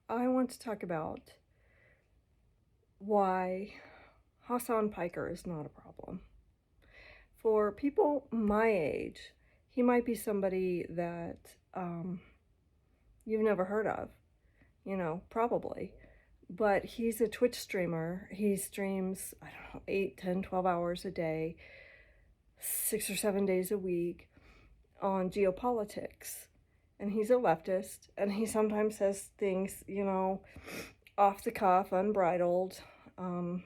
I want to talk about why Hasan Piker is not a problem. For people my age, he might be somebody that you've never heard of, probably. But he's a Twitch streamer. He streams, I don't know, 8, 10, 12 hours a day, 6 or 7 days a week on geopolitics. And he's a leftist, and he sometimes says things, off the cuff, unbridled. And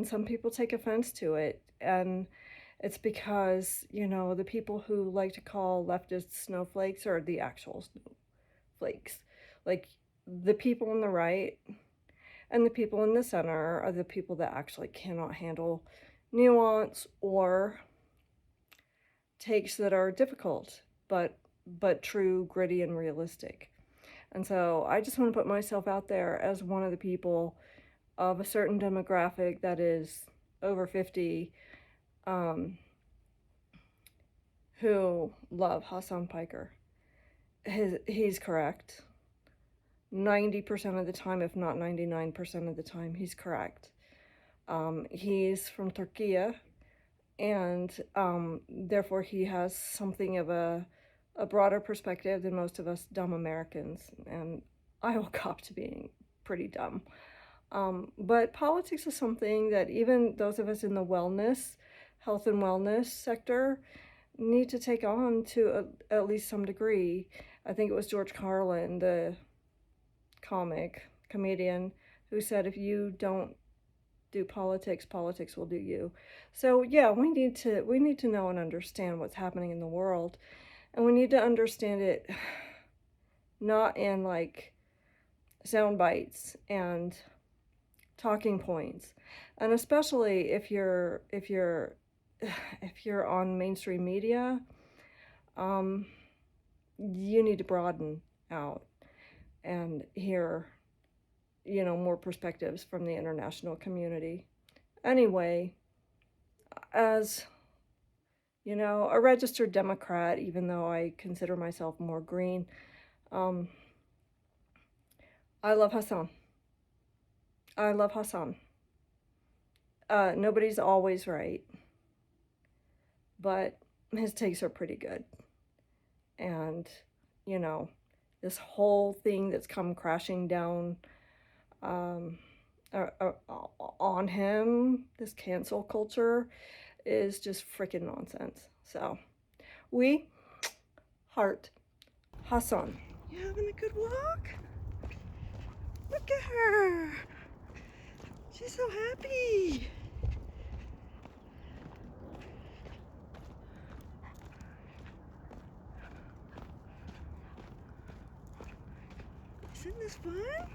some people take offense to it. And it's because, the people who like to call leftists snowflakes are the actual snowflakes. Like, the people on the right and the people in the center are the people that actually cannot handle nuance or takes that are difficult, but true, gritty, and realistic. And so I just want to put myself out there as one of the people of a certain demographic that is over 50 who love Hasan Piker. He's correct. 90% of the time, if not 99% of the time, he's correct. He's from Turkey, and therefore he has something of a broader perspective than most of us dumb Americans, and I will cop to being pretty dumb. But politics is something that even those of us in the health and wellness sector need to take on to at least some degree. I think it was George Carlin, the comedian, who said, if you don't do politics, politics will do you. So yeah, we need to know and understand what's happening in the world, and we need to understand it not in like sound bites and talking points, and especially if you're on mainstream media, you need to broaden out and hear more perspectives from the international community. Anyway, as a registered Democrat, even though I consider myself more green, I love Hasan. I love Hasan. Nobody's always right, but his takes are pretty good. And, this whole thing that's come crashing down on him, this cancel culture, is just freaking nonsense. So, heart, Hasan. You having a good walk? Look at her. She's so happy. Isn't this fun?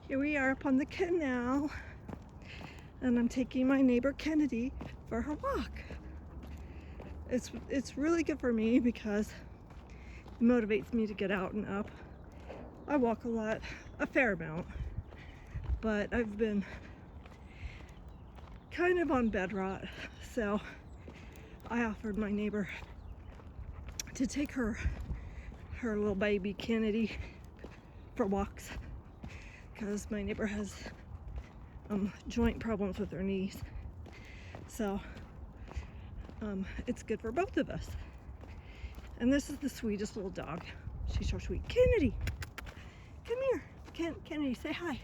Here we are up on the canal, and I'm taking my neighbor Kennedy for her walk. It's really good for me because it motivates me to get out and up. I walk a fair amount, but I've been kind of on bed rot, so I offered my neighbor to take her little baby Kennedy for walks, because my neighbor has joint problems with her knees. So it's good for both of us. And this is the sweetest little dog. She's so sweet. Kennedy, come here. Kennedy, say hi.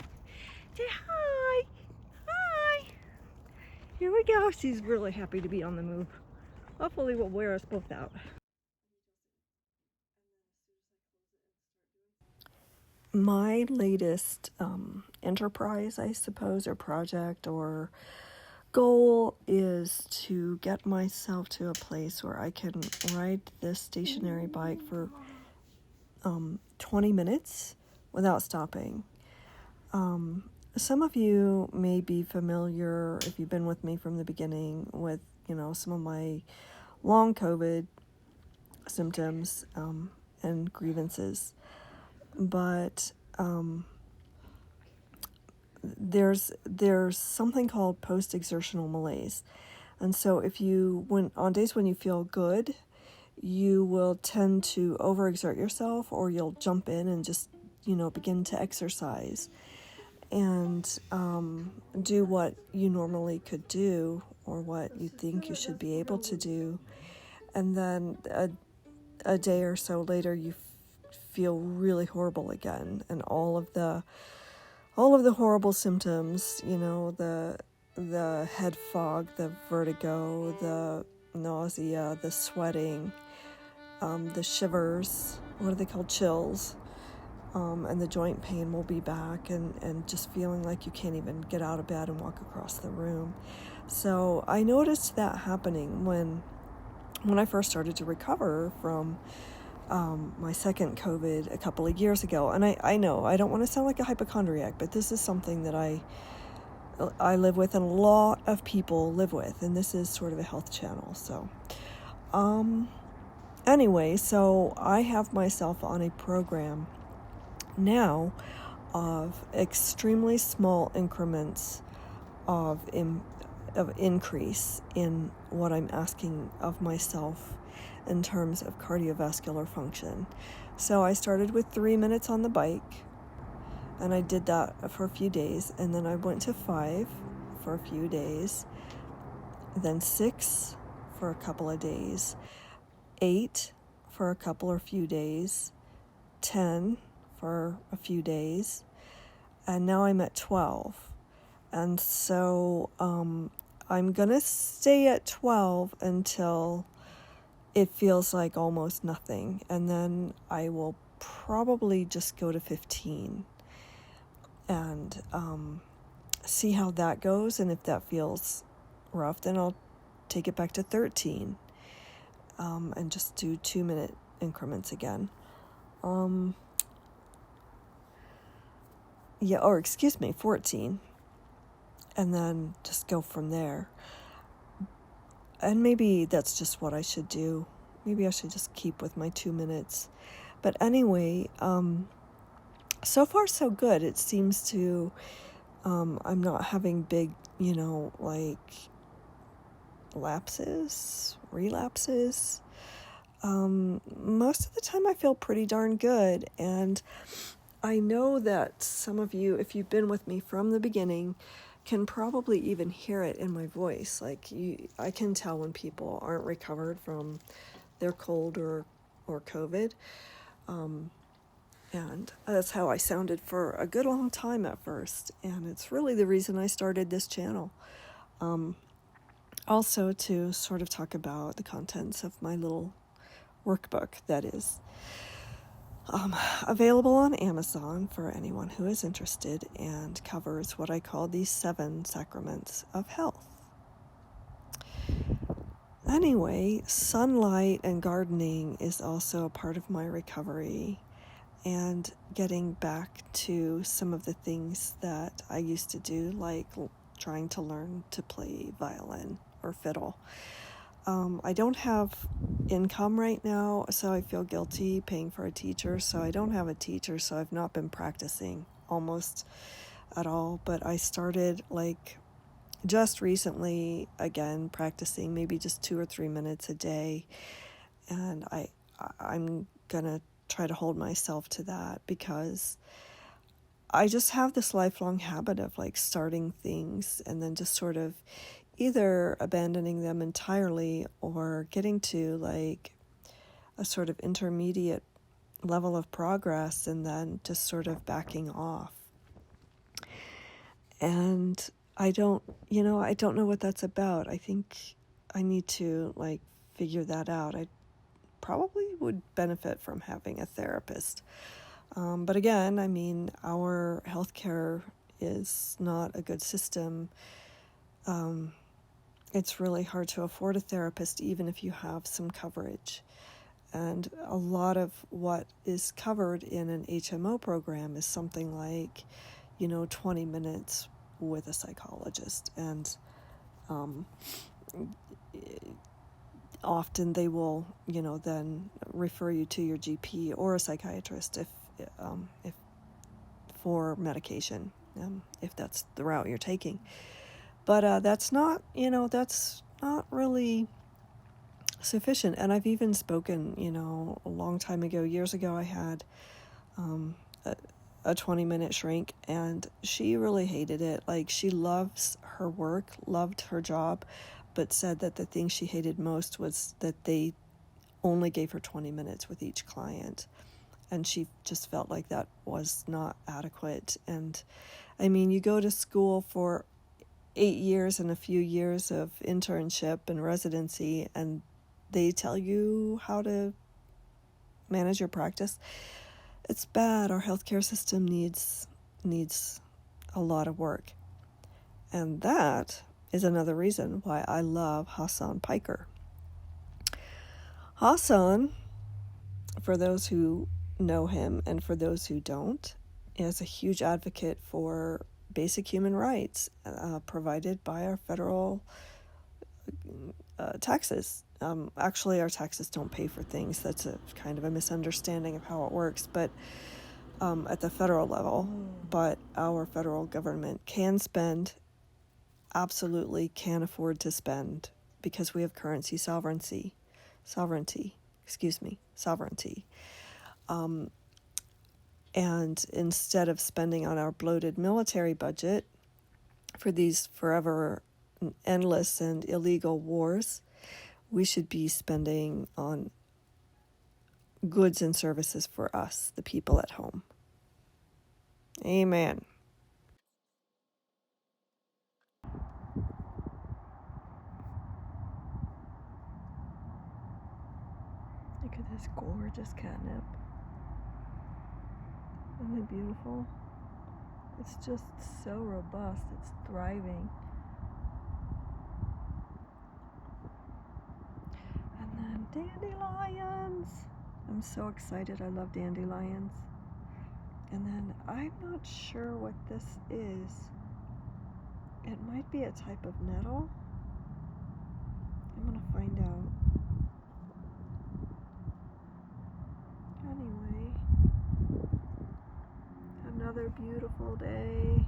Say hi. Hi. Here we go. She's really happy to be on the move. Hopefully we'll wear us both out. My latest enterprise, I suppose, or project or goal is to get myself to a place where I can ride this stationary bike for 20 minutes without stopping. Some of you may be familiar, if you've been with me from the beginning, with some of my long COVID symptoms and grievances. But there's something called post-exertional malaise. And so on days when you feel good, you will tend to overexert yourself, or you'll jump in and just, begin to exercise and do what you normally could do or what you think you should be able to do. And then a day or so later, you feel really horrible again, and all of the horrible symptoms, the head fog, the vertigo, the nausea, the sweating, the shivers, what are they called, chills, and the joint pain will be back, and just feeling like you can't even get out of bed and walk across the room. So I noticed that happening when I first started to recover from my second COVID a couple of years ago. And I know I don't want to sound like a hypochondriac, but this is something that I live with, and a lot of people live with, and this is sort of a health channel. So anyway, so I have myself on a program now of extremely small increments of increase in what I'm asking of myself in terms of cardiovascular function. So I started with 3 minutes on the bike, and I did that for a few days, and then I went to 5 for a few days, then 6 for a couple of days, 8 for a few days, 10 for a few days, and now I'm at 12. And so I'm going to stay at 12 until it feels like almost nothing. And then I will probably just go to 15 and see how that goes. And if that feels rough, then I'll take it back to 13 and just do 2-minute increments again. 14. And then just go from there. And maybe that's just what I should do. Maybe I should just keep with my 2 minutes. But anyway, so far so good. It seems to, I'm not having big, relapses. Most of the time I feel pretty darn good. And I know that some of you, if you've been with me from the beginning, can probably even hear it in my voice. I can tell when people aren't recovered from their cold or COVID. And that's how I sounded for a good long time at first. And it's really the reason I started this channel. Also to sort of talk about the contents of my little workbook that is available on Amazon for anyone who is interested, and covers what I call the 7 sacraments of health. Anyway, sunlight and gardening is also a part of my recovery, and getting back to some of the things that I used to do, like trying to learn to play violin or fiddle. I don't have income right now, so I feel guilty paying for a teacher. So I don't have a teacher, so I've not been practicing almost at all. But I started just recently again practicing, maybe just 2 or 3 minutes a day. And I'm gonna try to hold myself to that, because I just have this lifelong habit of starting things and then just sort of either abandoning them entirely or getting to a sort of intermediate level of progress and then just sort of backing off. And I don't know what that's about. I think I need to figure that out. I probably would benefit from having a therapist. But again, our healthcare is not a good system. It's really hard to afford a therapist, even if you have some coverage. And a lot of what is covered in an HMO program is something 20 minutes with a psychologist. And often they will, then refer you to your GP or a psychiatrist if for medication, if that's the route you're taking. But that's not really sufficient. And I've even spoken, a long time ago, years ago, I had a 20-minute shrink, and she really hated it. Like, she loves her work, loved her job, but said that the thing she hated most was that they only gave her 20 minutes with each client. And she just felt like that was not adequate. And I mean, you go to school for 8 years and a few years of internship and residency, and they tell you how to manage your practice. It's bad. Our healthcare system needs a lot of work. And that is another reason why I love Hasan Piker. Hasan, for those who know him and for those who don't, is a huge advocate for basic human rights provided by our federal taxes. Actually, our taxes don't pay for things. That's a kind of a misunderstanding of how it works, but at the federal level. But our federal government can spend, absolutely can afford to spend, because we have currency sovereignty. And instead of spending on our bloated military budget for these forever endless and illegal wars, we should be spending on goods and services for us, the people at home. Amen. Look at this gorgeous catnip. Isn't it beautiful? It's just so robust. It's thriving. And then dandelions. I'm so excited. I love dandelions. And then I'm not sure what this is. It might be a type of nettle. I'm gonna find out. Anyway, another beautiful day.